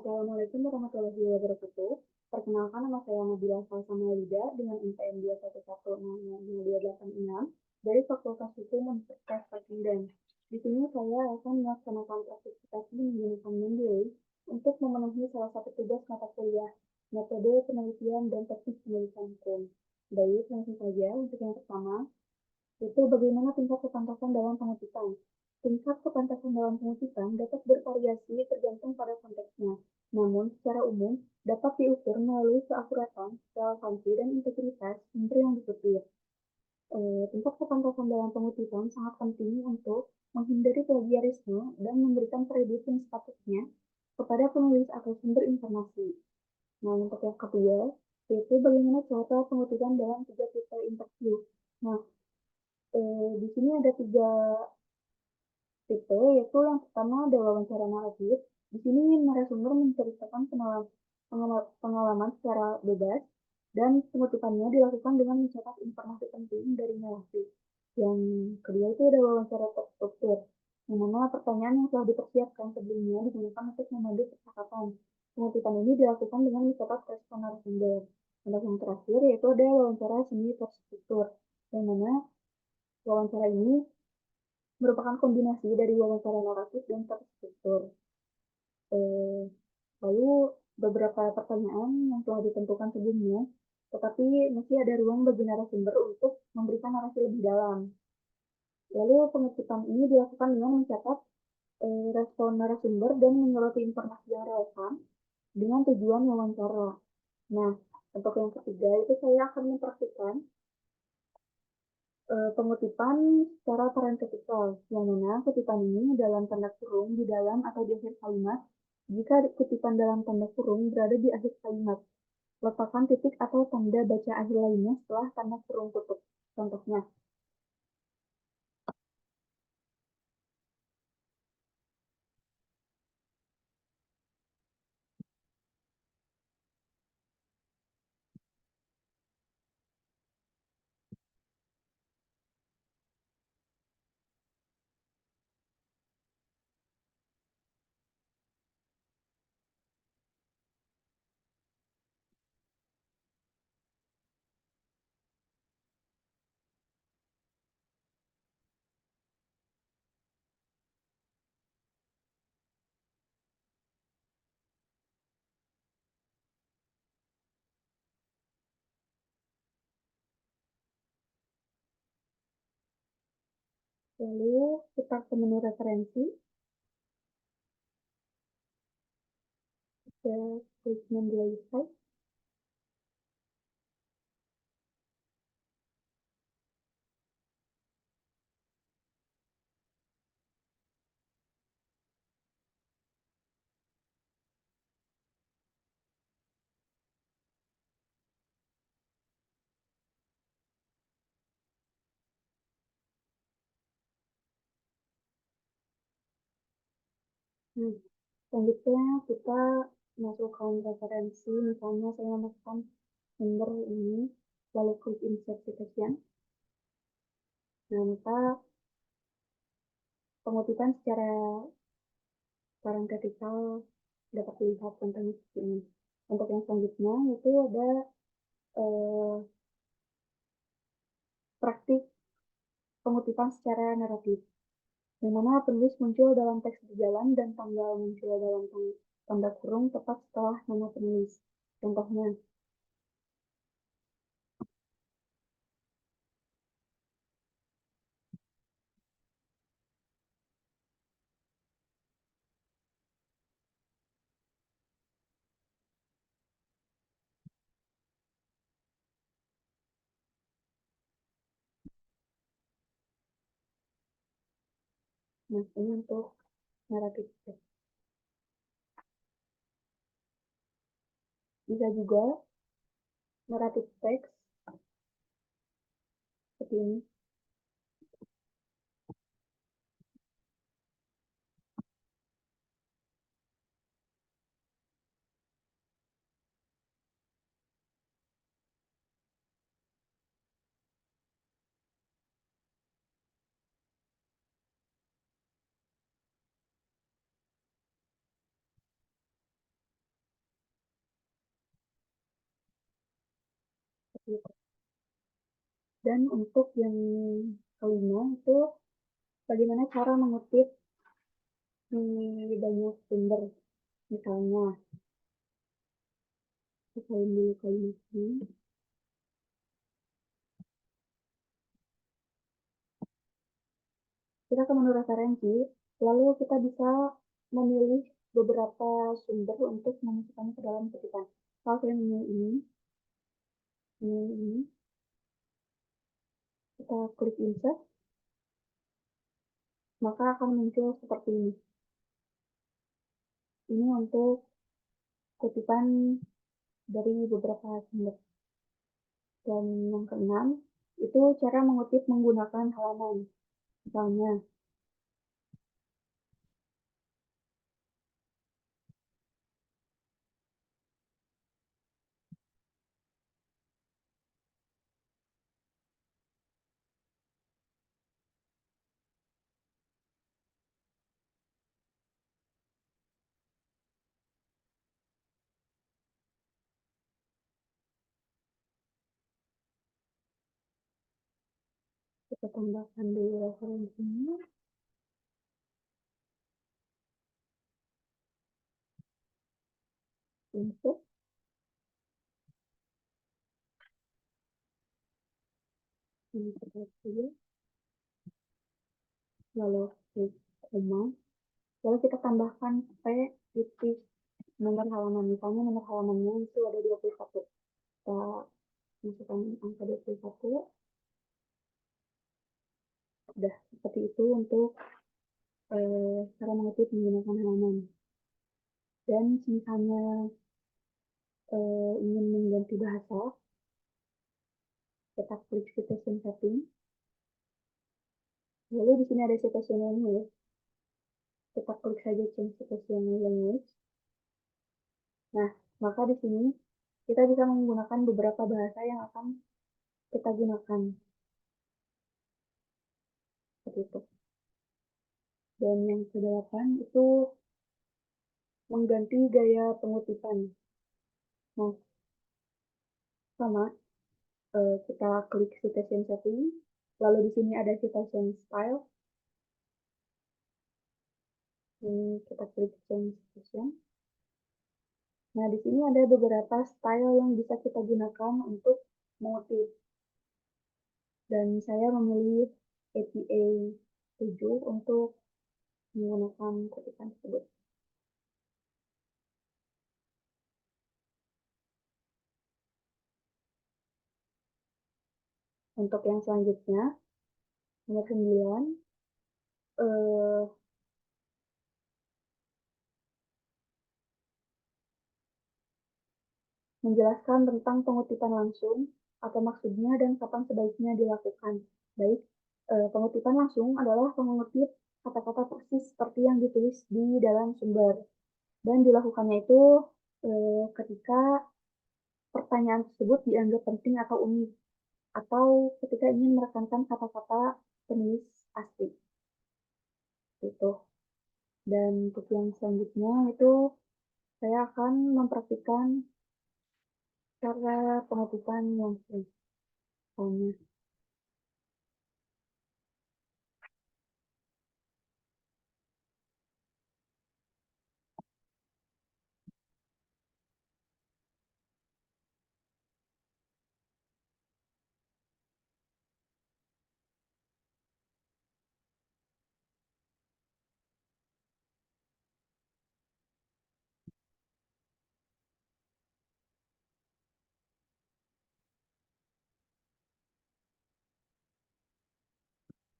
Assalamualaikum warahmatullahi wabarakatuh. Perkenalkan nama saya Nabila Salsamalida dengan NPM 211005286 dari Fakultas Hukum Universitas Pasundan. Di sini saya akan melaksanakan praktikasi menggunakan Mendeley untuk memenuhi salah satu tugas mata kuliah metode penelitian dan teknik penulisan hukum. Baik, langsung saja untuk yang pertama, itu bagaimana tingkat kepantasan dalam pengutipan. Tingkat kepantasan dalam pengutipan dapat bervariasi tergantung pada konteksnya, namun secara umum dapat diukur melalui keakuratan, relevansi, dan integritas sumber yang dikutip. Tingkat kepantasan dalam pengutipan sangat penting untuk menghindari plagiarisme dan memberikan kredit yang sepatutnya kepada penulis atau sumber informasi. Nah, untuk yang kedua, yaitu bagaimana cara pengutipan dalam 3 tipe interview. Nah, di sini ada 3 tipe, yaitu yang pertama ada wawancara naratif. Di sini narasumber menceritakan pengalaman secara bebas dan pengutipannya dilakukan dengan mencatat informasi penting dari narasi. Yang kedua itu ada wawancara terstruktur, yang mana pertanyaan yang telah dipersiapkan sebelumnya digunakan untuk memandu percakapan. Pengutipan ini dilakukan dengan mencatat respon narasumber. Untuk yang terakhir yaitu ada wawancara semi terstruktur, yang mana wawancara ini merupakan kombinasi dari wawancara naratif dan terstruktur. Eh, Lalu beberapa pertanyaan yang telah ditentukan sebelumnya, tetapi masih ada ruang bagi narasumber untuk memberikan narasi lebih dalam. Lalu pengetipan ini dilakukan dengan mencatat respon narasumber dan menyoroti informasi yang relevan dengan tujuan wawancara. Nah, untuk yang ketiga itu saya akan mempraktikkan pengutipan secara parentetikal, yang mana kutipan ini dalam tanda kurung di dalam atau di akhir kalimat. Jika kutipan dalam tanda kurung berada di akhir kalimat, letakkan titik atau tanda baca akhir lainnya setelah tanda kurung tutup. Contohnya, lalu kita ke menu referensi, ke klik mendeley website. Nah, selanjutnya kita masukkan referensi, misalnya saya masukkan sumber ini, lalu klik insert citation. Nah, maka pengutipan secara parentetikal dapat dilihat contohnya seperti ini. Untuk yang selanjutnya itu ada eh, praktik pengutipan secara naratif, yang mana penulis muncul dalam teks berjalan dan tanggal muncul dalam tanda kurung tepat setelah nama penulis. Contohnya, nah ini untuk naratif teks. Bisa juga naratif teks seperti ini. Dan untuk yang kelima itu bagaimana cara mengutip di banyak sumber. Misalnya, kita dulu kalimat ini. Kita ke menu referensi, lalu kita bisa memilih beberapa sumber untuk memasukkannya ke dalam kutipan. Kalau saya ini, kita klik insert, maka akan muncul seperti ini. Ini untuk kutipan dari beberapa sumber. Dan yang keenam, itu cara mengutip menggunakan halaman. Misalnya, kita tambahkan dulu referensinya. Insert. Ini kita lalu klik koma. Lalu kita tambahkan P titik nomor halaman. Misalnya nomor halamannya itu ada 21. Kita masukkan angka 21. Udah seperti itu untuk cara mengetik menggunakan halaman. Dan misalnya ingin mengganti bahasa, kita klik citation setting. Lalu di sini ada citation language. Kita klik saja change citation language. Nah, maka di sini kita bisa menggunakan beberapa bahasa yang akan kita gunakan. Seperti itu. Dan yang kedelapan itu mengganti gaya pengutipan. Nah, sama, kita klik citation setting, lalu di sini ada citation style. Kita klik change citation. Nah, di sini ada beberapa style yang bisa kita gunakan untuk mengutip. Dan saya memilih APA 7 untuk menggunakan kutipan tersebut. Untuk yang selanjutnya, nomor 9, menjelaskan tentang pengutipan langsung, apa maksudnya dan kapan sebaiknya dilakukan. Baik, pengutipan langsung adalah mengutip kata-kata persis seperti yang ditulis di dalam sumber. Dan dilakukannya itu ketika pertanyaan tersebut dianggap penting atau unik, atau ketika ingin merekankan kata-kata penulis asli. Itu. Dan untuk yang selanjutnya itu saya akan mempraktikkan cara pengutipan langsung.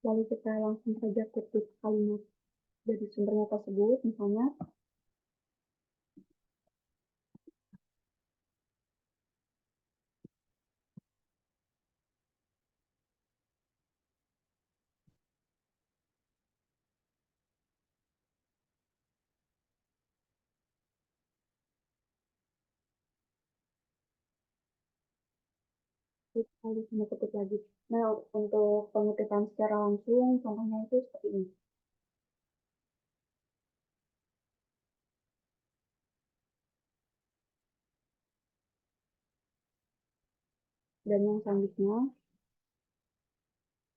Lalu kita langsung saja kutip kalimat dari sumbernya tersebut, misalnya lalu sama kutip lagi. Nah, untuk pengutipan secara langsung, contohnya itu seperti ini. Dan yang selanjutnya,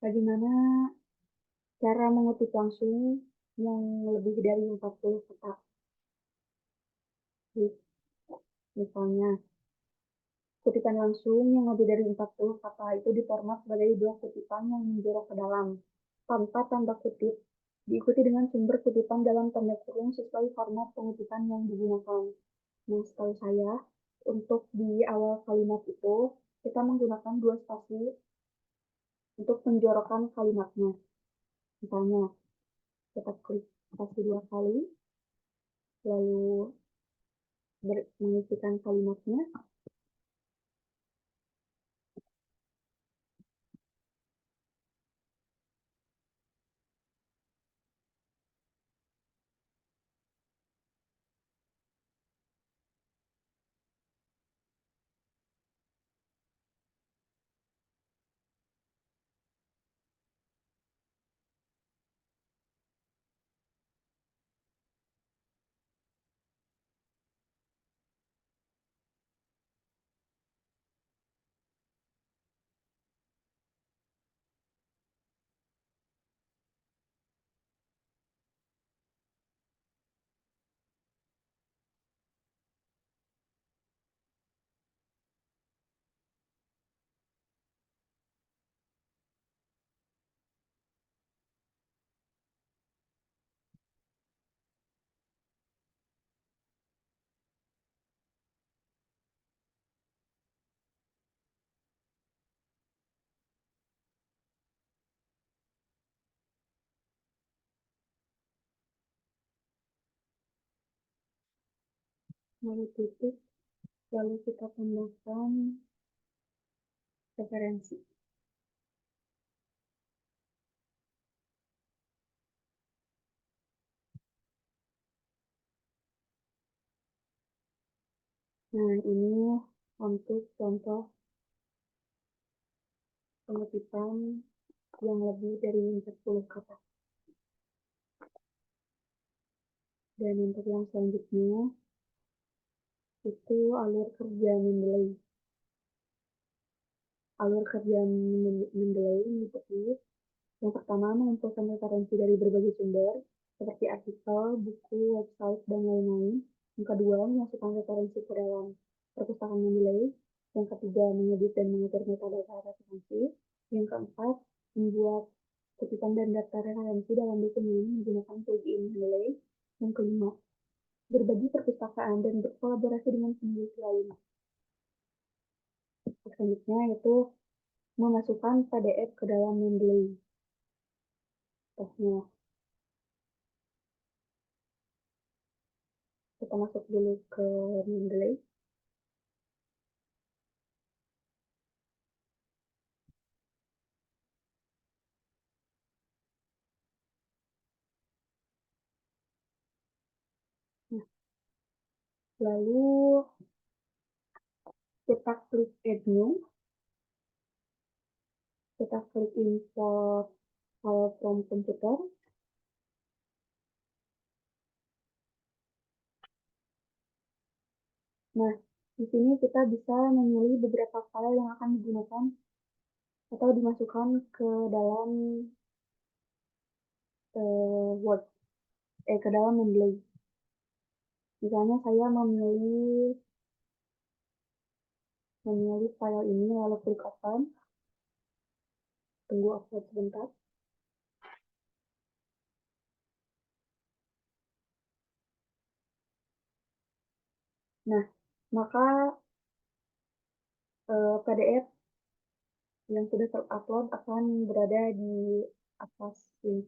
Bagaimana cara mengutip langsung yang lebih dari 40 kata? Misalnya, kutipan langsung yang lebih dari 40 kata itu diformat sebagai blok kutipan yang menjorok ke dalam, tanpa tanda kutip, diikuti dengan sumber kutipan dalam tanda kurung sesuai format pengutipan yang digunakan. Nah, setahu saya, untuk di awal kalimat itu, kita menggunakan dua spasi untuk menjorokkan kalimatnya. Misalnya, kita klik spasi dua kali, lalu mengisikan kalimatnya. Lalu titik, lalu kita tambahkan referensi. Nah, ini untuk contoh pengutipan yang lebih dari 40 kata. Dan untuk yang selanjutnya, itu alur kerja Mendeley. Alur kerja Mendeley meliputi yang pertama, mengumpulkan referensi dari berbagai sumber, seperti artikel, buku, website, dan lain-lain. Yang kedua, memasukkan referensi ke dalam perpustakaan Mendeley. Yang ketiga, mengedit dan mengatur metadata referensi. Yang keempat, membuat kutipan dan daftar referensi dalam dokumen menggunakan plugin Mendeley. Yang kelima, berbagi perpustakaan dan berkolaborasi dengan peneliti lain. Selanjutnya yaitu memasukkan PDF ke dalam Mendeley. Contohnya, kita masuk dulu ke Mendeley. Nah, lalu kita klik Add New, kita klik Import File from Computer. Nah, di sini kita bisa memilih beberapa file yang akan digunakan atau dimasukkan ke dalam Word, ke dalam Mendeley. Misalnya saya memilih file ini, lalu klik Open. Tunggu upload sebentar. Nah, maka PDF yang sudah terupload akan berada di atas ini.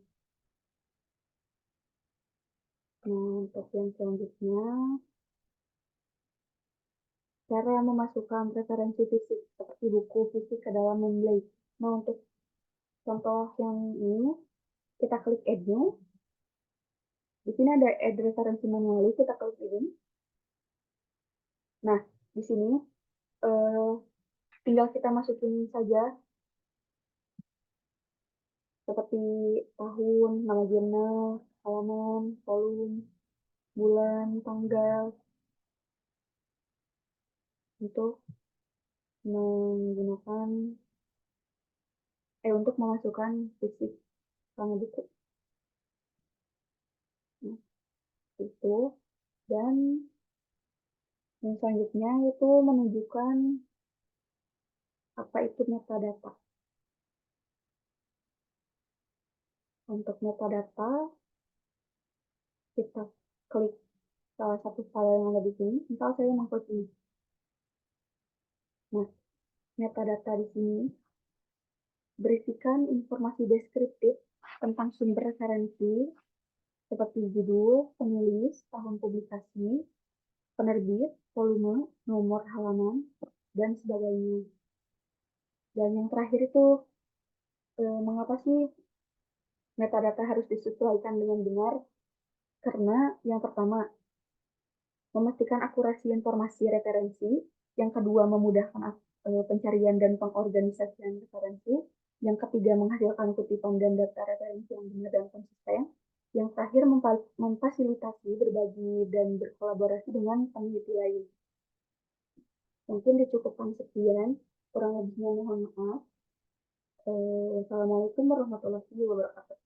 Nah, untuk yang selanjutnya, cara memasukkan referensi fisik seperti buku fisik ke dalam Mendeley. Nah, untuk contoh yang ini, kita klik Add New. Di sini ada Add Referensi Manually, kita klik ini. Nah, di sini tinggal kita masukin saja seperti tahun, nama jurnal, halaman, volume, bulan, tanggal, untuk menggunakan untuk memasukkan fisik sama gitu. Nah, itu. Dan yang selanjutnya itu menunjukkan apa itu metadata. Untuk metadata, kita klik salah satu file yang ada di sini. Misal saya mengklik ini. Nah, metadata di sini berisikan informasi deskriptif tentang sumber referensi seperti judul, penulis, tahun publikasi, penerbit, volume, nomor halaman, dan sebagainya. Dan yang terakhir itu, mengapa sih metadata harus disesuaikan dengan benar? Karena yang pertama, memastikan akurasi informasi referensi, yang kedua memudahkan pencarian dan pengorganisasian referensi, yang ketiga menghasilkan kutipan dan data referensi yang benar dan konsisten, yang terakhir memfasilitasi berbagi dan berkolaborasi dengan peneliti lain. Mungkin dicukupkan sekian, kurang lebihnya mohon maaf. Assalamualaikum warahmatullahi wabarakatuh.